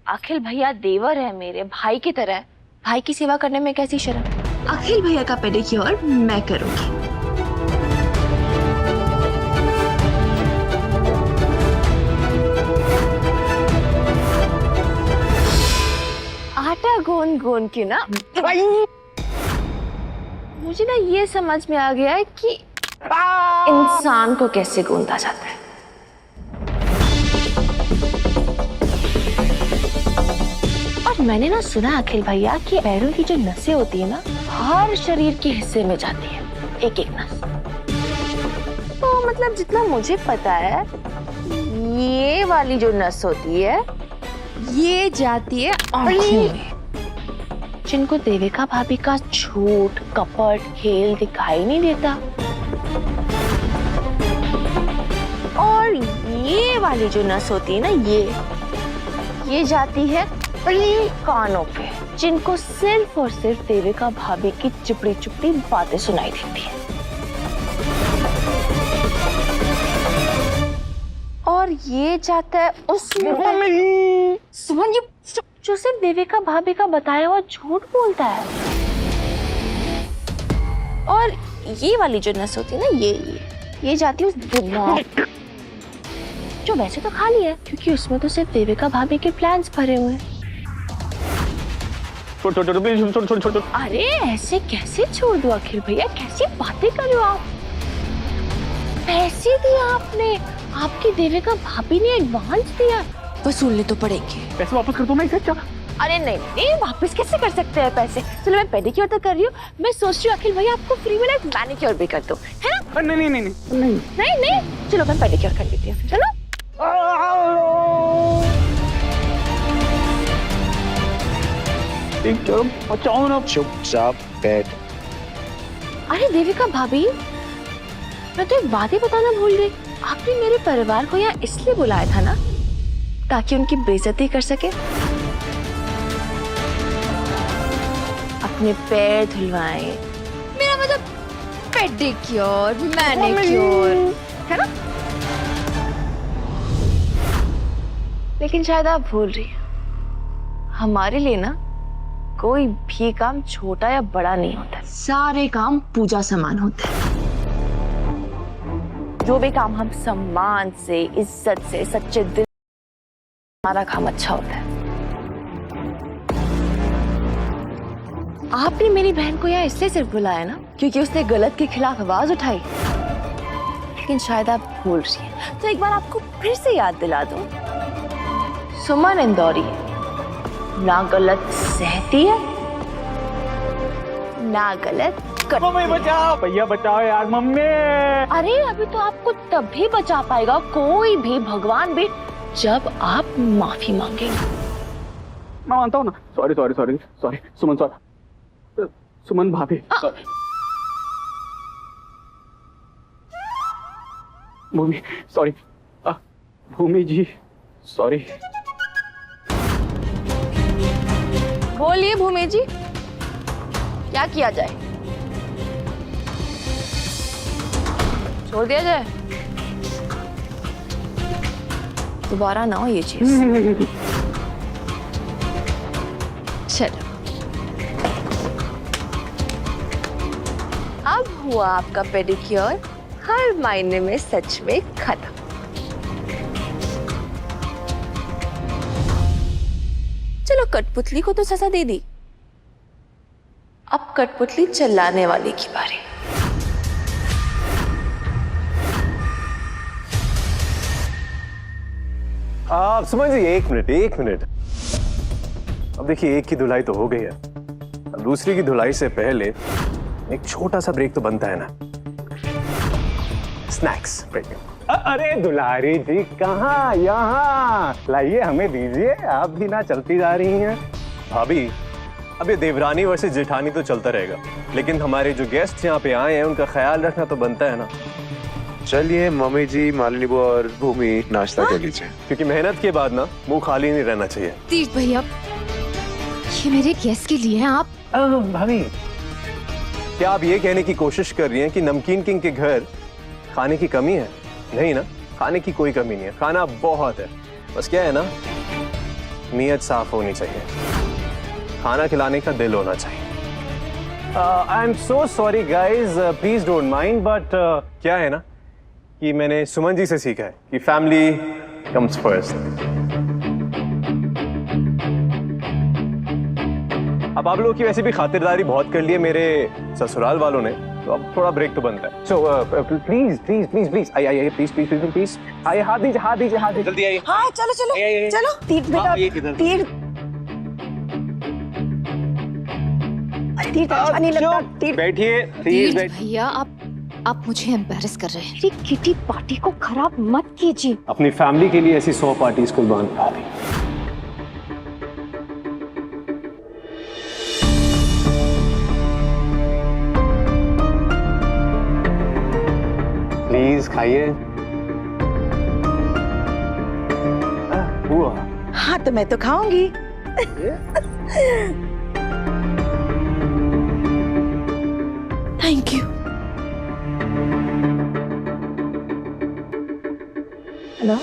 अखिल भैया देवर है, मेरे भाई की तरह है। भाई की सेवा करने में कैसी शर्म। अखिल भैया का पेडिक्योर मैं करूंगी। आटा गोंद गोंद के ना मुझे ना ये समझ में आ गया है कि इंसान को कैसे गूंदा जाता है। और मैंने ना सुना अखिल भैया कि पैरों की जो नसें होती है ना हर शरीर के हिस्से में जाती है, एक एक नस। तो मतलब जितना मुझे पता है ये वाली जो नस होती है ये जाती है आंखों में, जिनको देविका भाभी का झूठ कपट खेल दिखाई नहीं देता। और ये वाली जो नस होती है ना ये जाती है कानों पे, जिनको सिर्फ और सिर्फ देविका भाभी की चुपड़ी चुपड़ी बातें सुनाई देती है। और ये जाता है उसमें सुमन, ये जो सिर्फ देविका भाभी का बताया हुआ झूठ बोलता है। और ये वाली जो नस होती है ना ये जाती है उस दिमाग, जो वैसे तो खाली है क्योंकि उसमें तो सिर्फ देविका भाभी के प्लान्स भरे हुए हैं। छोड़। अरे ऐसे कैसे छोड़ दो अखिल भैया, कैसी बातें कर रहे हो आप। पैसे दिए आपने, आपकी देविका भाभी ने एडवांस दिया, वसूलने तो पड़ेंगे। पैसे वापस कर दो ना इसे। क्या? अरे नहीं वापस कैसे कर सकते हैं पैसे। चलो मैं पेडिक्योर तो कर रही हूँ, मैं सोच रही हूँ अखिल भैया आपको फ्री में एक मैनिक्योर भी कर दो, है ना? नहीं चलो मैं पेडिक्योर कर देती हूँ। चलो बचाओ ना। चुपचाप बैठ। अरे देविका भाभी, मैं तो एक बात ही बताना भूल गई। आपने मेरे परिवार को यहाँ इसलिए बुलाया था ना ताकि उनकी बेइज्जती कर सके, अपने पैर धुलवाएं, मेरा मतलब पेडिक्योर मैनिक्योर, है ना? लेकिन शायद आप भूल रही हैं, हमारे लिए ना कोई भी काम छोटा या बड़ा नहीं होता। सारे काम पूजा समान होते हैं। जो भी काम हम सम्मान से, इज्जत से, सच्चे दिल, हमारा काम अच्छा होता है। आपने मेरी बहन को यहाँ इसलिए सिर्फ बुलाया ना क्योंकि उसने गलत के खिलाफ आवाज उठाई। लेकिन शायद आप भूल रही हैं, तो एक बार आपको फिर से याद दिला दूं। सुमन इंदौरी ना गलत सहती है ना गलत करती। मम्मी बचाओ, भैया बचाओ यार मम्मी। अरे अभी तो आपको तभी बचा पाएगा कोई भी, भगवान भी, जब आप माफी मांगेंगे। मैं मानता हूँ ना। सॉरी सुमन, सॉरी सुमन भाभी। भूमि सॉरी, भूमि जी सॉरी। बोलिए भूमि जी, क्या किया जाए? छोड़ दिया जाए? दोबारा ना हो ये चीज। चलो अब हुआ आपका पेडिक्योर हर मायने में सच में खत्म। चलो कठपुतली को तो सजा दे दी, अब कठपुतली चलाने वाले की बारी। आप सुमन जी एक मिनट। अब देखिए एक की धुलाई तो हो गई है, अब दूसरी की धुलाई से पहले एक छोटा सा ब्रेक तो बनता है ना, स्नैक्स ब्रेक। अरे दुलारी जी कहाँ, यहाँ लाइए, हमें दीजिए, आप भी ना चलती जा रही हैं। भाभी अब ये देवरानी वर्सेस जेठानी तो चलता रहेगा, लेकिन हमारे जो गेस्ट यहाँ पे आए हैं उनका ख्याल रखना तो बनता है ना। चलिए मम्मी जी, मालिनी बुआ और भूमि नाश्ता कर लीजिए, क्योंकि मेहनत के बाद ना मुंह खाली नहीं रहना चाहिए। तीर्थ भैया, ये मेरे गेस्ट के लिए हैं आप। भाभी क्या आप ये कहने की कोशिश कर रही हैं कि नमकीन किंग के घर खाने की कमी है? नहीं ना, खाने की कोई कमी नहीं है, खाना बहुत है। बस क्या है ना, नीयत साफ होनी चाहिए, खाना खिलाने का दिल होना चाहिए। I am so sorry guys, please don't mind, but क्या है ना कि मैंने सुमन जी से सीखा है कि फैमिली कम्स फर्स्ट। अब आप लोगों की वैसे भी खातिरदारी बहुत कर ली है मेरे ससुराल वालों ने, तो अब थोड़ा ब्रेक तो बनता है। So please please please please आइए, प्लीज प्लीज प्लीज प्लीज आइए, हाथ दीजिए, हाथ दीजिए, हाथ दीजिए, जल्दी आइए। हाँ चलो चलो आइए। चलो तीर्थ बेटा तीर्थ तीर्थ अच्छा नहीं लगता तीर्थ। बैठिए प्लीज, तीर्थ भैया, आप मुझे एम्बैरस कर रहे हैं। मेरी किटी पार्टी को खराब मत कीजिए। अपनी फैमिली के लिए ऐसी 100 पार्टीज कुर्बान करा दी। प्लीज खाइए। हुआ हाँ तो मैं तो खाऊंगी। Thank you. हेलो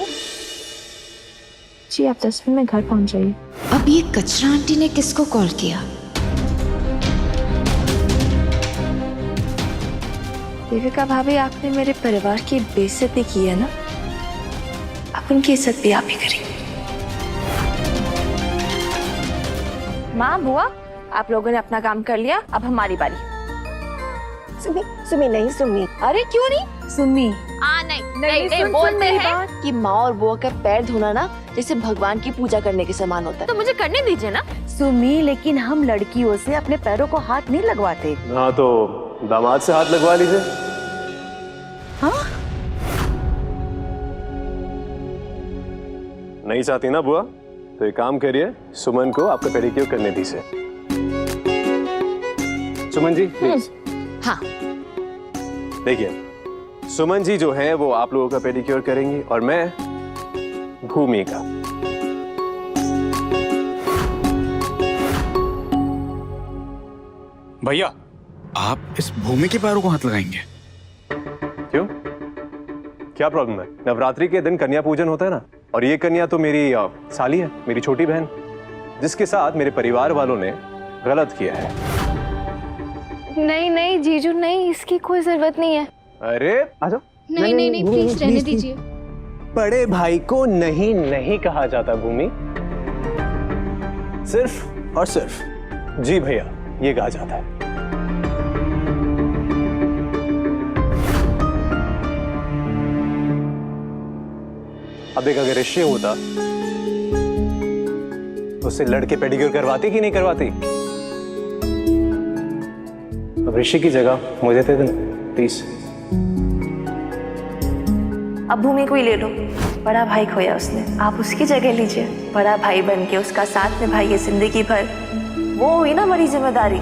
जी, आप 10 मिनट में घर पहुंच जाइए। अब ये कचरा आंटी ने किसको कॉल किया? देविका भाभी, आपने मेरे परिवार की बेइज्जती की है ना, अब उनकी इज्जत भी आप ही करेंगे। माँ, बुआ, आप लोगों ने अपना काम कर लिया, अब हमारी बारी। सुमी सुमी नहीं सुमी। अरे क्यों नहीं? सुमी नहीं बोलते हैं कि माँ और बुआ का पैर धोना ना जैसे भगवान की पूजा करने के समान होता है, तो मुझे करने दीजिए ना। सुमी, लेकिन हम लड़कियों से अपने पैरों को हाथ नहीं लगवाते। हाँ तो दामाद से हाथ लगवा लीजिए। हाँ नहीं चाहती ना बुआ, तो एक काम करिए, सुमन को आपका पेडिक्योर करने दीजिए। सुमन जी प्लीज। हाँ, देखिए, सुमन जी जो है वो आप लोगों का पेडिक्योर करेंगी और मैं भूमि का। भैया, आप इस भूमि के पैरों को हाथ लगाएंगे? क्यों, क्या प्रॉब्लम है? नवरात्रि के दिन कन्या पूजन होता है ना, और ये कन्या तो मेरी साली है, मेरी छोटी बहन, जिसके साथ मेरे परिवार वालों ने गलत किया है। नहीं नहीं जीजू, नहीं, इसकी कोई जरूरत नहीं है। अरे आ जाओ। नहीं नहीं नहीं, प्लीज रहने दीजिए। बड़े भाई को नहीं नहीं कहा जाता भूमि, सिर्फ और सिर्फ जी भैया ये कहा जाता है। अब एक अगर ऋषि होता तो उससे लड़के पेडिक्योर करवाती कि नहीं करवाती? अब ऋषि की जगह मुझे दे देना प्लीज। अब भूमि को ही ले लो, बड़ा भाई खोया उसने, आप उसकी जगह लीजिए। बड़ा भाई बन के उसका साथ निभाइए जिंदगी भर, वो हुई ना हमारी जिम्मेदारी।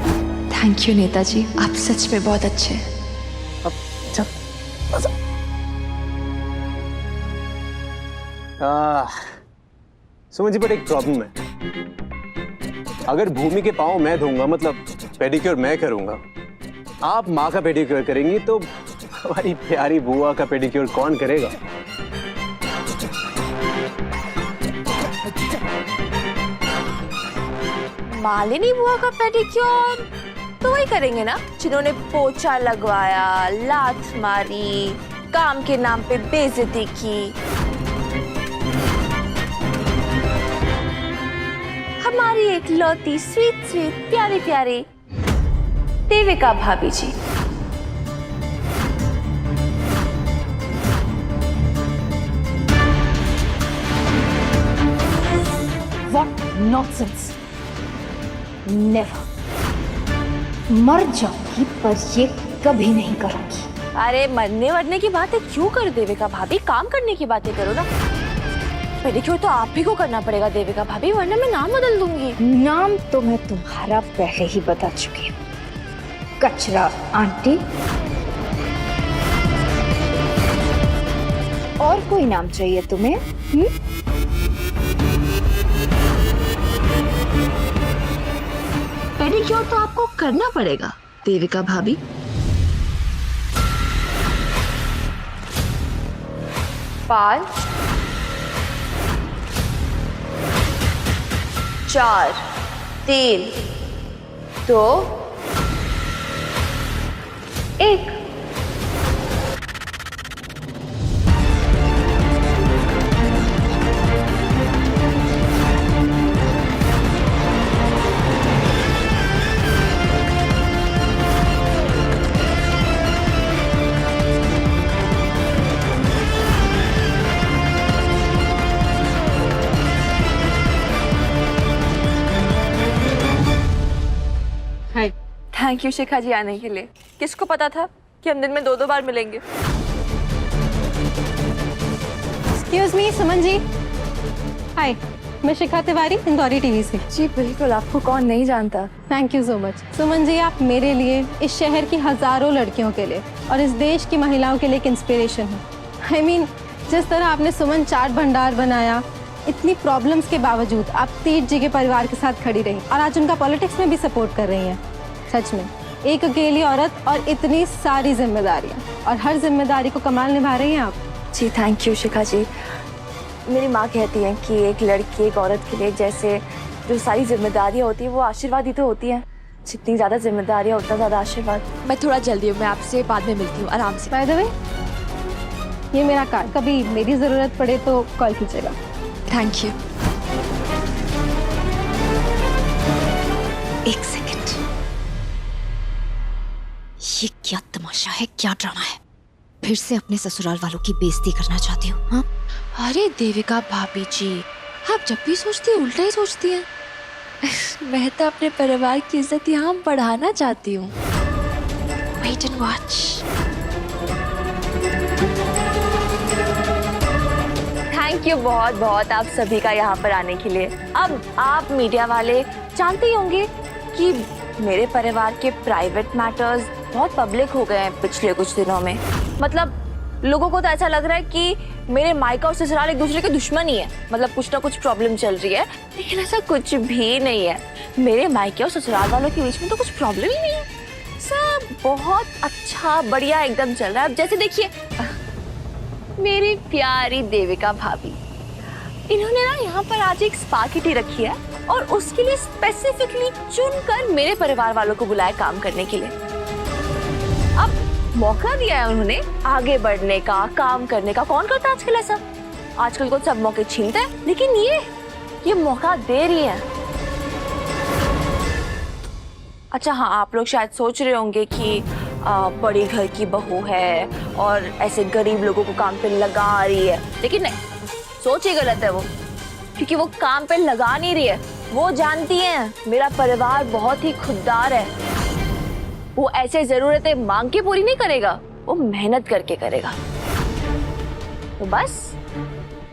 थैंक यू नेताजी, आप सच में बहुत अच्छे हैं। सुमन जी, बट एक प्रॉब्लम है, अगर भूमि के पाँव मैं धोऊंगा, मतलब पेडिक्योर मैं करूंगा, आप माँ का पेडिक्योर करेंगी, तो हमारी प्यारी बुआ का पेडिक्योर कौन करेगा? मालिनी बुआ का पेडिक्योर तो वही करेंगे ना जिन्होंने पोछा लगवाया, लात मारी, काम के नाम पे बेइज्जती की। हमारी एक लौती स्वीट स्वीट प्यारी प्यारी देविका भाभी जी। What nonsense! Never. मर जाऊंगी पर ये कभी नहीं करूंगी। अरे मरने वरने की बातें क्यों कर देविका भाभी, काम करने की बातें करो ना। पेडिक्योर तो आप ही को करना पड़ेगा देविका भाभी, वरना मैं नाम बदल दूंगी। नाम तो मैं तुम्हारा पहले ही बता चुकी हूँ, कचरा आंटी। और कोई नाम चाहिए तुम्हें? पेडिक्योर तो आपको करना पड़ेगा देविका भाभी। बाल, 4 3 2 1। थैंक यू शिखा जी आने के लिए। किसको पता था कि हम दिन में 2-2 बार मिलेंगे। Excuse me Suman ji. हाय, मैं शिखा तिवारी, इंदौरी टीवी से। जी बिल्कुल, आपको कौन नहीं जानता। Thank you so much. Suman ji, आप मेरे लिए, इस शहर की हजारों लड़कियों के लिए और इस देश की महिलाओं के लिए एक इंस्पिरेशन है। आई मीन, जिस तरह आपने सुमन चाट भंडार बनाया, इतनी प्रॉब्लम्स के बावजूद आप तीर्थ जी के परिवार के साथ खड़ी रही और आज उनका पॉलिटिक्स में भी सपोर्ट कर रही हैं। सच में एक अकेली औरत और इतनी सारी जिम्मेदारियां, और हर जिम्मेदारी को कमाल निभा रही हैं आप। जी थैंक यू शिखा जी। मेरी माँ कहती हैं कि एक लड़की एक औरत के लिए जैसे जो सारी जिम्मेदारियाँ होती हैं वो आशीर्वाद ही तो होती हैं। जितनी ज़्यादा जिम्मेदारियाँ उतना ज़्यादा आशीर्वाद। मैं थोड़ा जल्दी हूँ, मैं आपसे बाद में मिलती हूँ आराम से। बाय द वे, ये मेरा कार्ड, कभी मेरी ज़रूरत पड़े तो कॉल कीजिएगा। Thank you. एक सेकंड, ये क्या तमाशा है, क्या ड्रामा है? फिर से अपने ससुराल वालों की बेइज्जती करना चाहती हूँ? हाँ? अरे देविका भाभी जी, आप जब भी सोचती हैं उल्टा ही सोचती हैं। मैं तो अपने परिवार की इज्जत यहाँ बढ़ाना चाहती हूँ। Wait and watch. Thank you बहुत बहुत आप सभी का यहाँ पर आने के लिए। अब आप मीडिया वाले जानते ही होंगे कि मेरे परिवार के प्राइवेट मैटर्स बहुत पब्लिक हो गए हैं पिछले कुछ दिनों में। मतलब लोगों को तो ऐसा लग रहा है कि मेरे मायका और ससुराल एक दूसरे के दुश्मन ही है। मतलब कुछ ना कुछ प्रॉब्लम चल रही है, लेकिन ऐसा कुछ भी नहीं है। मेरे मायके और ससुराल वालों के बीच में तो कुछ प्रॉब्लम ही नहीं है। सब बहुत अच्छा बढ़िया एकदम चल रहा है। अब जैसे देखिए मेरी प्यारी देविका भाभी, इन्होंने ना यहाँ पर आज एक स्पा किटी रखी है और उसके लिए स्पेसिफिकली चुनकर मेरे परिवार वालों को बुलाया काम करने के लिए। अब मौका दिया है उन्होंने आगे बढ़ने का, काम करने का। कौन करता है आजकल ऐसा? आजकल को सब मौके छीनते हैं, लेकिन ये मौका दे रही है। अच्छा हाँ, आप लोग शायद सोच रहे होंगे कि बड़ी घर की बहू है और ऐसे गरीब लोगों को काम पे लगा रही है, लेकिन नहीं, सोच ही गलत है वो। क्योंकि वो काम पे लगा नहीं रही है। वो जानती हैं मेरा परिवार बहुत ही खुददार है। वो ऐसे जरूरतें मांग के पूरी नहीं करेगा, वो मेहनत करके करेगा। तो बस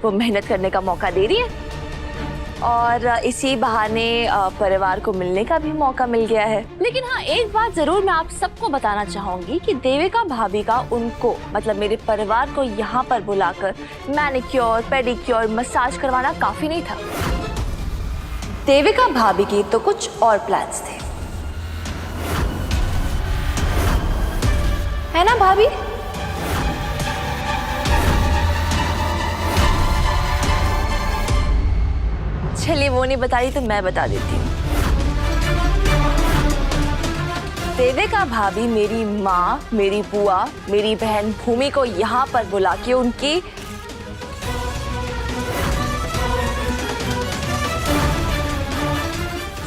वो मेहनत करने का मौका दे रही है और इसी बहाने परिवार को मिलने का भी मौका मिल गया है। लेकिन हाँ, एक बात जरूर मैं आप सबको बताना चाहूंगी कि देविका भाभी का उनको, मतलब मेरे परिवार को यहाँ पर बुलाकर मैनिक्योर, पेडिक्योर, मसाज करवाना काफी नहीं था। देविका भाभी की तो कुछ और प्लान्स थे, है ना भाभी? चलिए वो नहीं बता रही तो मैं बता देती हूँ। देविका भाभी मेरी माँ, मेरी बुआ, मेरी बहन भूमि को यहाँ पर बुला के उनकी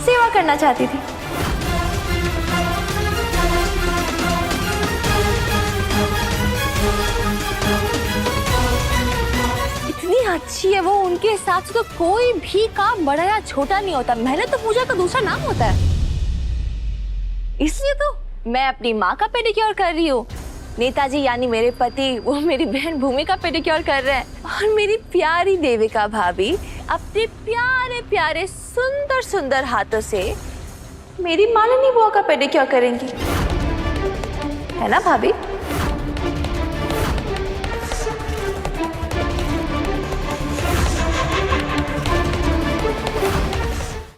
सेवा करना चाहती थी। इतनी अच्छी है वो, उनके हिसाब से तो कोई भी काम बड़ा या छोटा नहीं होता। मेहनत तो पूजा का दूसरा नाम होता है। इसलिए तो मैं अपनी माँ का पेडिक्योर कर रही हूँ। नेताजी यानी मेरे पति, वो मेरी बहन भूमि का पेडिक्योर कर रहे हैं। और मेरी प्यारी देविका भाभी अपने प्यारे प्यारे सुंदर सुंदर हाथों से मेरी मालिनी बुआ का पेडिक्योर करेंगी, है ना भाभी?